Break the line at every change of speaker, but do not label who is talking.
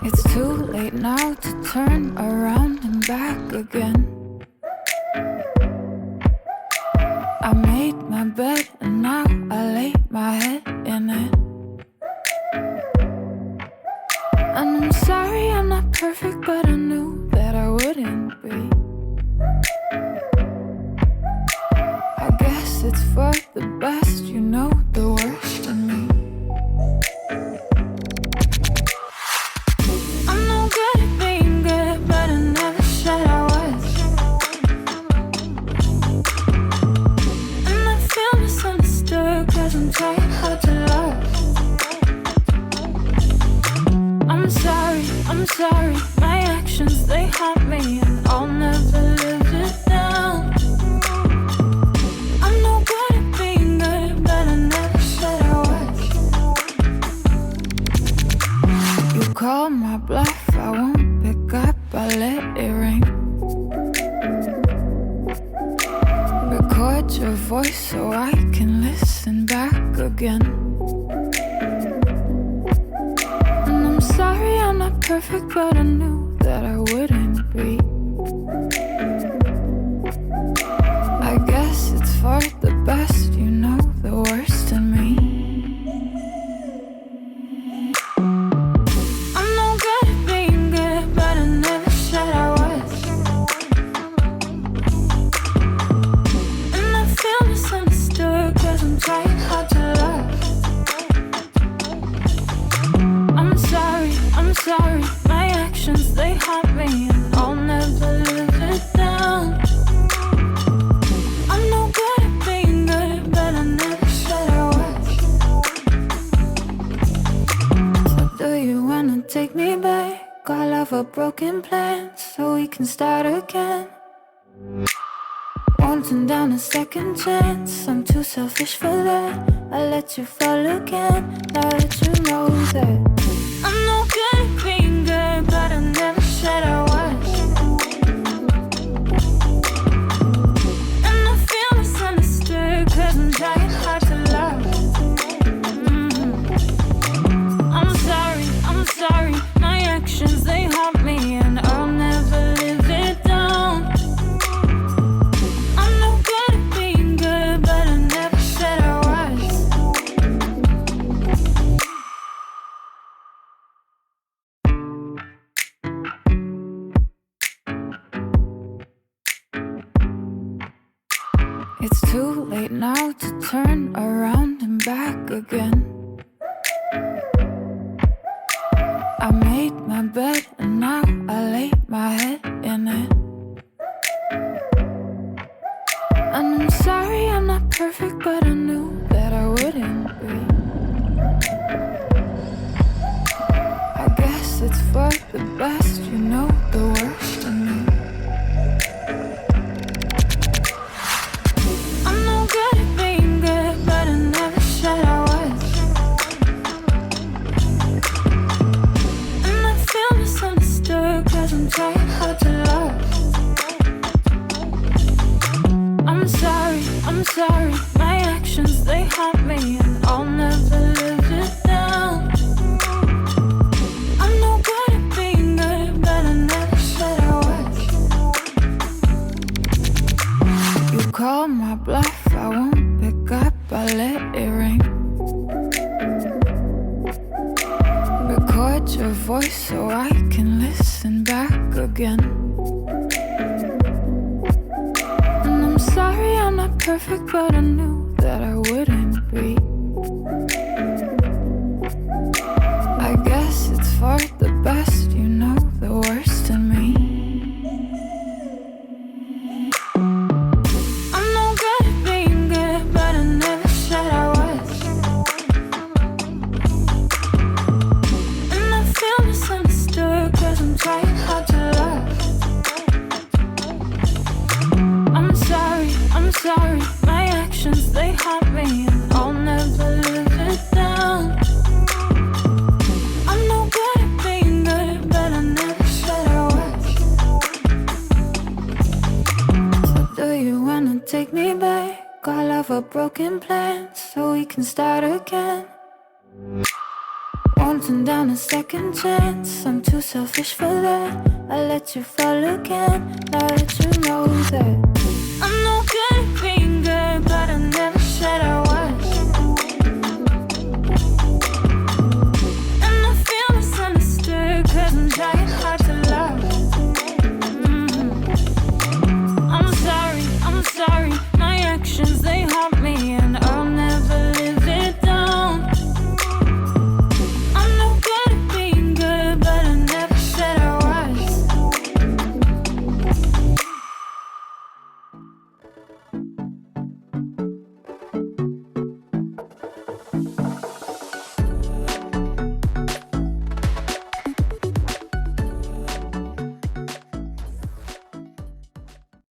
It's too late now to turn around and back again. I made my bed and now I lay my head in it. And I'm sorry I'm not perfect, but I knew that I wouldn't be. I guess it's for the best, you know the worst in me. I'm no good at being good, but I never said I was. And I feel misunderstood, cause I'm trying hard to love. I'm sorry, my actions, they haunt me, and I'll never live it down. I'm no good at being good, but I never said I was. You call my bluff, I won't pick up, I let it ring. Record your voice so I can listen back again. Sorry, I'm not perfect, but I knew that I wouldn't be. I guess it's for the best, you know the worst in me. I'm no good at being good, but I never said I was. And I feel misunderstood, cause I'm trying hard to love. I'm sorry, my actions, they haunt me, and I'll never live it down. I'm no good at being good, but I never said I was. So do you wanna take me back? All of our broken plans, so we can start again. Won't turn down a second chance, I'm too selfish for that. I let you fall again, now that you know that I'm no good at being good, but I never said I was. And I feel misunderstood, cause I'm trying hard to love. I'm sorry, my actions, they haunt me, and I'll never live it down. I'm no good at being good, but I never said I was. It's too late now to turn around and back again. I made my bed and now I lay my head in it. And I'm sorry I'm not perfect, but I knew that I wouldn't be. I guess it's for the best, you know the worst in me. I'm no good at being good, but I never said I was. And I feel misunderstood, cause I'm trying hard to love. I'm sorry, my actions, they haunt me, and I'll never live it down. I'm no good at being good, but I never said I was. You call my bluff, I won't pick up, I let it ring. Record your voice so I can listen back again. And I'm sorry I'm not perfect, but I knew that I wouldn't be. I guess it's for the best, you know the worst in me. I'm no good at being good, but I never said I was. And I feel misunderstood, cause I'm trying hard to love. I'm sorry, my actions, they haunt me, and I'll never live it down. I'm no good at being good, but I never said I was. So do you wanna take me back? All of our broken plans, so we can start again. Won't counting down a second chance. I'm too selfish for that. I let you fall again, now that you know that